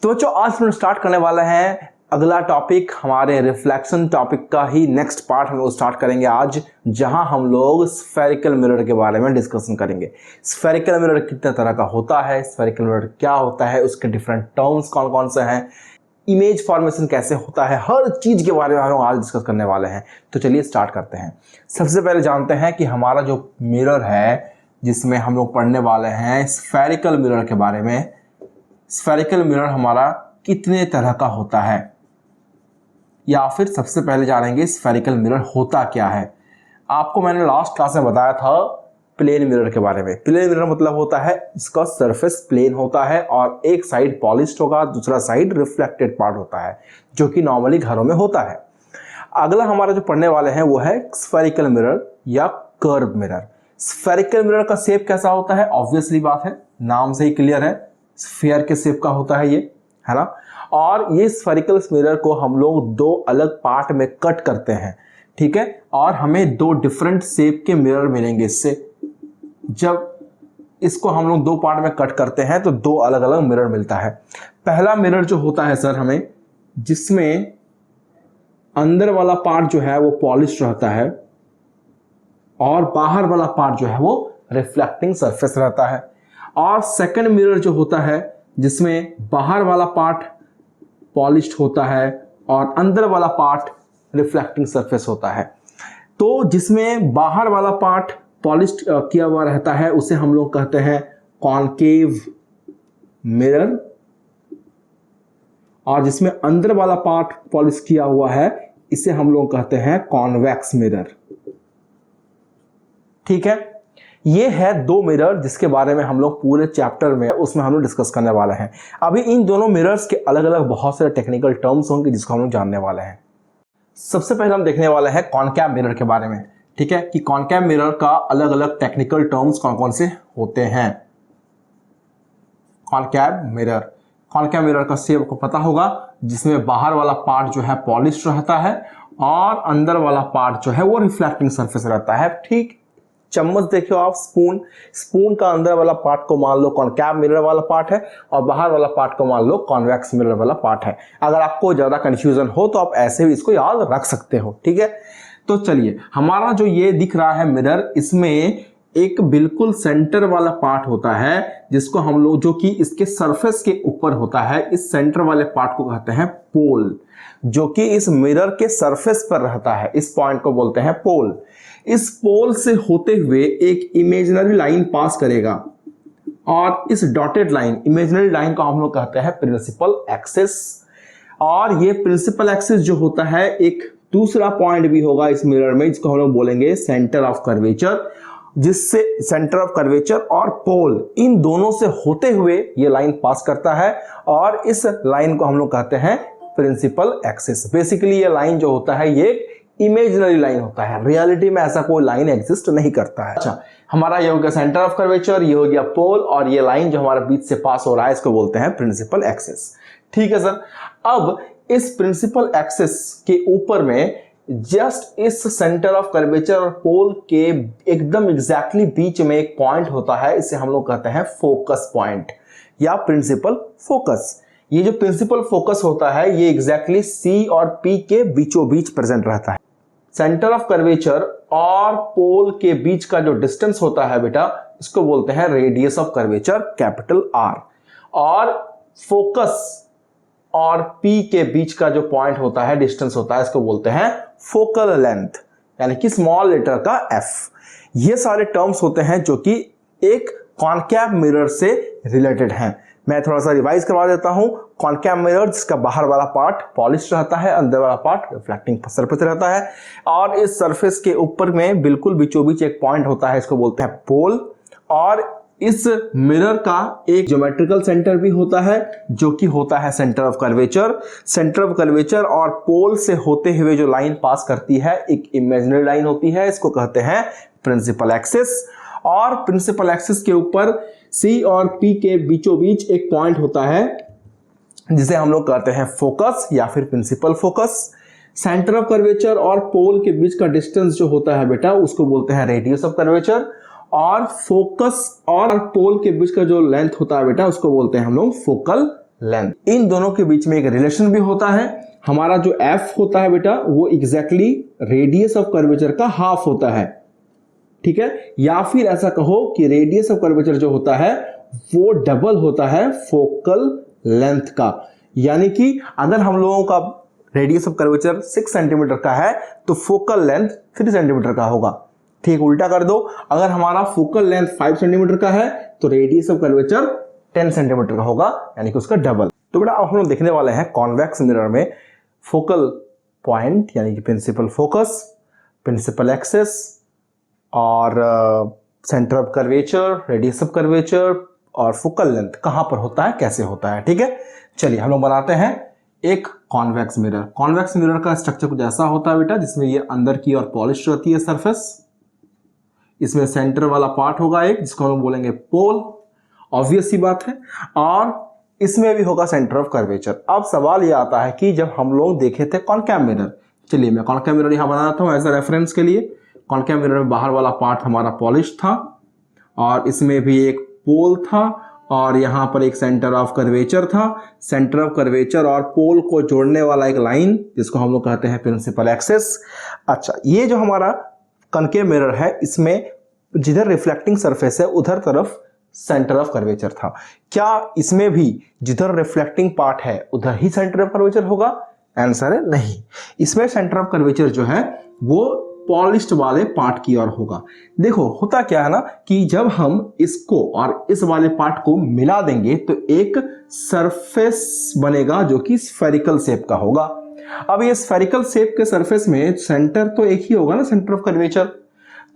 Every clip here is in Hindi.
तो बच्चों आज हम स्टार्ट करने वाले हैं अगला टॉपिक, हमारे रिफ्लेक्शन टॉपिक का ही नेक्स्ट पार्ट हम लोग स्टार्ट करेंगे आज, जहां हम लोग स्फेरिकल मिरर के बारे में डिस्कशन करेंगे। स्फेरिकल मिरर कितने तरह का होता है, स्फेरिकल मिरर क्या होता है, उसके डिफरेंट टर्म्स कौन कौन से हैं, इमेज फॉर्मेशन कैसे होता है, हर चीज के बारे में हम लोग आज डिस्कस करने वाले हैं। तो चलिए स्टार्ट करते हैं। सबसे पहले जानते हैं कि हमारा जो मिरर है जिसमें हम लोग पढ़ने वाले हैं स्फेरिकल मिरर के बारे में। स्फेरिकल मिरर हमारा कितने तरह का होता है, या फिर सबसे पहले जानेंगे स्फेरिकल मिरर होता क्या है। आपको मैंने लास्ट क्लास में बताया था प्लेन मिरर के बारे में। प्लेन मिरर मतलब होता है इसका सरफेस प्लेन होता है और एक साइड पॉलिश्ड होगा, दूसरा साइड रिफ्लेक्टेड पार्ट होता है, जो कि नॉर्मली घरों में होता है। अगला हमारा जो पढ़ने वाले हैं वो है स्फेरिकल मिरर या कर्व मिरर। स्फेरिकल मिरर का शेप कैसा होता है, ऑब्वियसली बात है, नाम से ही क्लियर है, स्फीयर के शेप का होता है ये, है ना। और ये स्फेरिकल मिरर को हम लोग दो अलग पार्ट में कट करते हैं, ठीक है, और हमें दो डिफरेंट शेप के मिरर मिलेंगे इससे। जब इसको हम लोग दो पार्ट में कट करते हैं तो दो अलग अलग मिरर मिलता है। पहला मिरर जो होता है सर हमें, जिसमें अंदर वाला पार्ट जो है वो पॉलिश रहता है और बाहर वाला पार्ट जो है वो रिफ्लेक्टिंग सरफेस रहता है। और सेकंड मिरर जो होता है जिसमें बाहर वाला पार्ट पॉलिश्ड होता है और अंदर वाला पार्ट रिफ्लेक्टिंग सरफेस होता है। तो जिसमें बाहर वाला पार्ट पॉलिश्ड किया हुआ रहता है उसे हम लोग कहते हैं कॉनकेव मिरर, और जिसमें अंदर वाला पार्ट पॉलिश किया हुआ है इसे हम लोग कहते हैं कॉन्वेक्स मिरर। ठीक है, ये है दो मिरर जिसके बारे में हम लोग पूरे चैप्टर में उसमें हम लोग डिस्कस करने वाले हैं। अभी इन दोनों मिरर्स के अलग अलग बहुत सारे टेक्निकल टर्म्स होंगे जिसको हम लोग जानने वाले हैं। सबसे पहले हम देखने वाले हैं कॉनकैव मिरर के बारे में, ठीक है, कि कॉनकैव मिरर का अलग अलग टेक्निकल टर्म्स कौन कौन से होते हैं। कॉनकैव मिरर का शेप को पता होगा, जिसमें बाहर वाला पार्ट जो है पॉलिश्ड रहता है और अंदर वाला पार्ट जो है वो रिफ्लेक्टिंग सरफेस रहता है। ठीक, चम्मच देखियो आप, स्पून का अंदर वाला पार्ट को मान लो कॉनकैव मिरर वाला पार्ट है और बाहर वाला पार्ट को मान लो कॉन्वेक्स मिरर वाला पार्ट है। अगर आपको ज्यादा कंफ्यूजन हो तो आप ऐसे भी इसको याद रख सकते हो, ठीक है। तो चलिए, हमारा जो ये दिख रहा है मिरर, इसमें एक बिल्कुल सेंटर वाला पार्ट होता है जिसको हम लोग, जो कि इसके सरफेस के ऊपर होता है, इस सेंटर वाले पार्ट को कहते हैं पोल, जो कि इस मिरर के सरफेस पर रहता है। इस पॉइंट को बोलते हैं पोल। इस पोल से होते हुए एक इमेजिनरी लाइन पास करेगा और इस डॉटेड लाइन, इमेजिनरी लाइन को हम लोग कहते हैं प्रिंसिपल एक्सिस। और ये प्रिंसिपल एक्सिस जो होता है, एक दूसरा पॉइंट भी होगा इस मिरर में जिसको हम लोग बोलेंगे सेंटर ऑफ कर्वेचर, जिससे सेंटर ऑफ कर्वेचर और पोल, इन दोनों से होते हुए ये लाइन पास करता है और इस लाइन को हम लोग कहते हैं प्रिंसिपल एक्सिस। बेसिकली ये लाइन जो होता है ये इमेजिनरी लाइन होता है, रियलिटी में ऐसा कोई लाइन एग्जिस्ट नहीं करता है। अच्छा, हमारा ये हो गया सेंटर ऑफ कर्वेचर, ये हो गया पोल, और ये लाइन जो हमारे बीच से पास हो रहा है इसको बोलते हैं प्रिंसिपल एक्सिस। ठीक है सर। अब इस प्रिंसिपल एक्सिस के ऊपर में जस्ट इस सेंटर ऑफ कर्वेचर और पोल के एकदम एग्जैक्टली बीच में एक पॉइंट होता है, इसे हम लोग कहते हैं फोकस पॉइंट या प्रिंसिपल फोकस। ये जो प्रिंसिपल फोकस होता है ये एग्जैक्टली सी और पी के बीचों बीच प्रेजेंट रहता है। सेंटर ऑफ कर्वेचर और पोल के बीच का जो डिस्टेंस होता है बेटा, इसको बोलते हैं radius of curvature, capital R. और फोकस और पी के बीच का जो पॉइंट होता है, डिस्टेंस होता है, इसको बोलते हैं फोकल लेंथ, यानी कि स्मॉल लेटर का एफ। ये सारे टर्म्स होते हैं जो कि एक कॉनकैव मिरर से रिलेटेड हैं। मैं थोड़ा सा रिवाइज करवा देता हूं। कॉनकैव मिरर जिसका बाहर वाला पार्ट पॉलिश रहता है, अंदर वाला पार्ट रिफ्लेक्टिंग सरफेस रहता है, और इस सरफेस के ऊपर में बिल्कुल बीचों बीच एक पॉइंट होता है, इसको बोलते हैं पोल। और इस मिरर का एक ज्योमेट्रिकल सेंटर भी होता है जो कि होता है centre of curvature. Centre of curvature और पोल से होते हुए जो लाइन पास करती है एक इमेजिनरी लाइन होती है, इसको कहते हैं प्रिंसिपल एक्सिस। और प्रिंसिपल एक्सिस के ऊपर सी और पी के बीचों बीच एक पॉइंट होता है जिसे हम लोग कहते हैं फोकस या फिर principal focus. Centre of curvature और पोल के बीच का डिस्टेंस जो होता है बेटा उसको बोलते हैं रेडियस ऑफ कर्वेचर। और फोकस और पोल के बीच का जो लेंथ होता है बेटा उसको बोलते हैं हम लोग फोकल लेंथ। इन दोनों के बीच में एक रिलेशन भी होता है। हमारा जो एफ होता है बेटा वो एग्जैक्टली रेडियस ऑफ कर्वेचर का हाफ होता है, ठीक है। या फिर ऐसा कहो कि रेडियस ऑफ कर्वेचर जो होता है वो डबल होता है फोकल लेंथ का। यानी कि अगर हम लोगों का रेडियस ऑफ कर्वेचर 6 सेंटीमीटर का है तो फोकल लेंथ 3 सेंटीमीटर का होगा। ठीक उल्टा कर दो, अगर हमारा फोकल लेंथ 5 सेंटीमीटर का है तो रेडियस ऑफ कर्वेचर 10 सेंटीमीटर का होगा, यानी कि उसका डबल। तो बेटा अब हम लोग देखने वाले हैं कॉन्वेक्स मिरर में फोकल पॉइंट यानी कि प्रिंसिपल फोकस, प्रिंसिपल एक्सिस और centre of curvature, radius of curvature और फोकल लेंथ कहां पर होता है, कैसे होता है। ठीक है, चलिए हम लोग बनाते हैं एक कॉन्वेक्स मिरर। कॉन्वेक्स मिरर का स्ट्रक्चर कुछ ऐसा होता है बेटा, जिसमें ये अंदर की और पॉलिश रहती है सरफेस। इसमें सेंटर वाला पार्ट होगा एक, जिसको हम लोग बोलेंगे पोल, ऑब्वियस सी बात है। और इसमें भी होगा सेंटर ऑफ कर्वेचर। अब सवाल ये आता है कि जब हम लोग देखे थे कॉनकेव मिरर, चलिए मैं कॉनकेव मिरर यहां बना रहा हूं एज अ रेफरेंस के लिए। कॉनकेव मिरर में बाहर वाला पार्ट हमारा पॉलिश था और इसमें भी एक पोल था और यहां पर एक सेंटर ऑफ कर्वेचर था। सेंटर ऑफ कर्वेचर और पोल को जोड़ने वाला एक लाइन, जिसको हम लोग कहते हैं प्रिंसिपल एक्सिस। अच्छा, ये जो हमारा कॉनकेव मिरर है, इसमें जिधर रिफ्लेक्टिंग सरफेस है उधर तरफ सेंटर ऑफ कर्वेचर था। क्या इसमें भी जिधर रिफ्लेक्टिंग पार्ट है उधर ही सेंटर ऑफ कर्वेचर होगा? आंसर है नहीं। इसमें सेंटर ऑफ कर्वेचर जो है वो पॉलिश्ड वाले पार्ट की ओर होगा। देखो होता क्या है ना कि जब हम इसको और इस वाले पार्ट को मिला देंगे तो एक सरफेस बनेगा जो कि स्फेरिकल शेप का होगा। अब ये स्फेरिकल शेप के सरफेस में सेंटर तो एक ही होगा ना, सेंटर ऑफ कर्वेचर।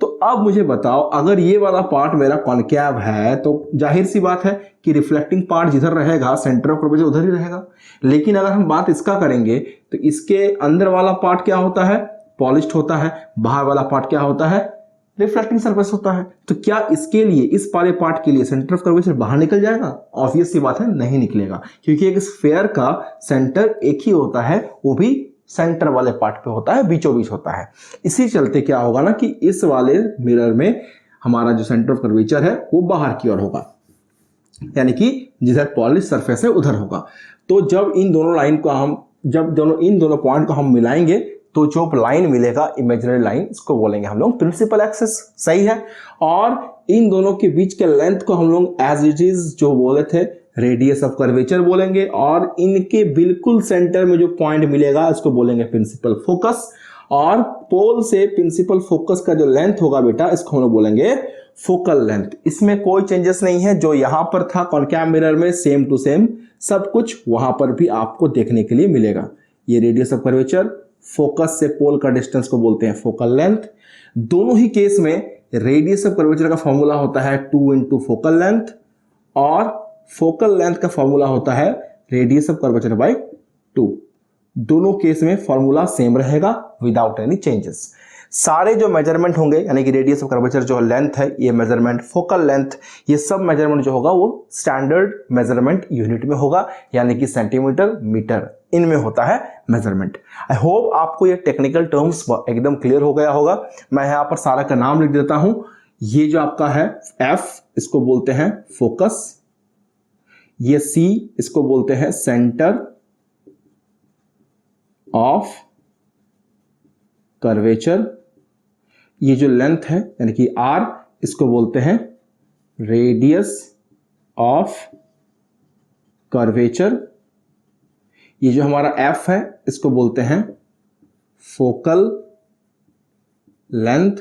तो अब मुझे बताओ, अगर ये वाला पार्ट मेरा कॉनकेव है तो जाहिर सी बात है कि रिफ्लेक्टिंग पार्ट जिधर रहेगा सेंटर ऑफ कर्वेचर उधर ही रहेगा। लेकिन अगर हम बात इसका करेंगे तो इसके अंदर वाला पार्ट क्या होता है? पॉलिश्ड होता है। बाहर वाला पार्ट क्या होता है? रिफ्लेक्टिंग सरफेस होता है। तो क्या इसके लिए, इस वाले पार्ट के लिए सेंटर ऑफ कर्वेचर बाहर निकल जाएगा? ऑब्वियस सी बात है, नहीं निकलेगा, क्योंकि एक स्फेयर का सेंटर एक ही होता है, वो भी सेंटर वाले पार्ट पे होता है, बीचों बीच होता है। इसी चलते क्या होगा ना कि इस वाले मिरर में हमारा जो सेंटर ऑफ कर्वेचर है वो बाहर की ओर होगा, यानी कि जिधर पॉलिश सरफेस है उधर होगा। तो जब इन दोनों लाइन को हम इन दोनों पॉइंट को हम मिलाएंगे तो जो लाइन मिलेगा, इमेजिनरी लाइन, इसको बोलेंगे हम लोग प्रिंसिपल एक्सिस। सही है। और इन दोनों के बीच के लेंथ को हम लोग एज इट इज जो बोले थे रेडियस ऑफ कर्वेचर बोलेंगे। और इनके बिल्कुल सेंटर में जो पॉइंट मिलेगा इसको बोलेंगे प्रिंसिपल फोकस। और पोल से प्रिंसिपल फोकस का जो लेंथ होगा बेटा, इसको हम लोग बोलेंगे फोकल लेंथ। इसमें कोई चेंजेस नहीं है, जो यहां पर था कॉनकेव मिरर में सेम टू सेम सब कुछ वहां पर भी आपको देखने के लिए मिलेगा। ये रेडियस ऑफ कर्वेचर, फोकस से पोल का डिस्टेंस को बोलते हैं फोकल लेंथ। दोनों ही केस में रेडियस ऑफ कर्वेचर का फॉर्मूला होता है 2 इंटू फोकल लेंथ और फोकल लेंथ का फॉर्मूला होता है रेडियस ऑफ कर्वेचर बाय 2। दोनों केस में फॉर्मूला सेम रहेगा विदाउट एनी चेंजेस। सारे जो मेजरमेंट होंगे, यानी कि रेडियस ऑफ कर्वेचर जो लेंथ है, ये मेजरमेंट, फोकल लेंथ, ये सब मेजरमेंट जो होगा वो स्टैंडर्ड मेजरमेंट यूनिट में होगा, यानी कि सेंटीमीटर, मीटर, इनमें होता है मेजरमेंट। आई होप आपको ये टेक्निकल टर्म्स एकदम क्लियर हो गया होगा। मैं यहां पर सारा का नाम लिख देता हूं। ये जो आपका है एफ, इसको बोलते हैं फोकस। ये सी, इसको बोलते हैं सेंटर ऑफ कर्वेचर। ये जो लेंथ है यानी कि आर, इसको बोलते हैं रेडियस ऑफ कर्वेचर। ये जो हमारा एफ है इसको बोलते हैं फोकल लेंथ।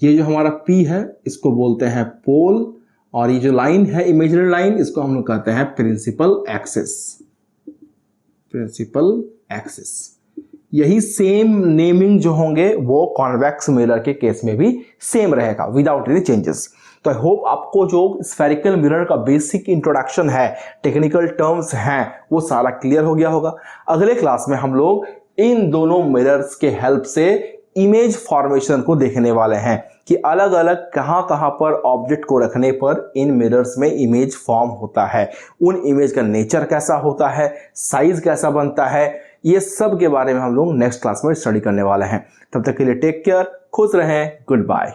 ये जो हमारा पी है इसको बोलते हैं पोल। और ये जो लाइन है इमेजिनरी लाइन, इसको हम लोग कहते हैं प्रिंसिपल एक्सिस। Principal axis. यही सेम नेमिंग जो होंगे वो कॉन्वेक्स मिरर के केस में भी सेम रहेगा विदाउट एनी चेंजेस। तो आई होप आपको जो स्फेरिकल मिरर का बेसिक इंट्रोडक्शन है, टेक्निकल टर्म्स हैं, वो सारा क्लियर हो गया होगा। अगले क्लास में हम लोग इन दोनों मिरर्स के हेल्प से इमेज फॉर्मेशन को देखने वाले हैं कि अलग अलग कहां कहां पर ऑब्जेक्ट को रखने पर इन मिरर्स में इमेज फॉर्म होता है, उन इमेज का नेचर कैसा होता है, साइज कैसा बनता है, ये सब के बारे में हम लोग नेक्स्ट क्लास में स्टडी करने वाले हैं। तब तक के लिए टेक केयर, खुश रहें, गुड बाय।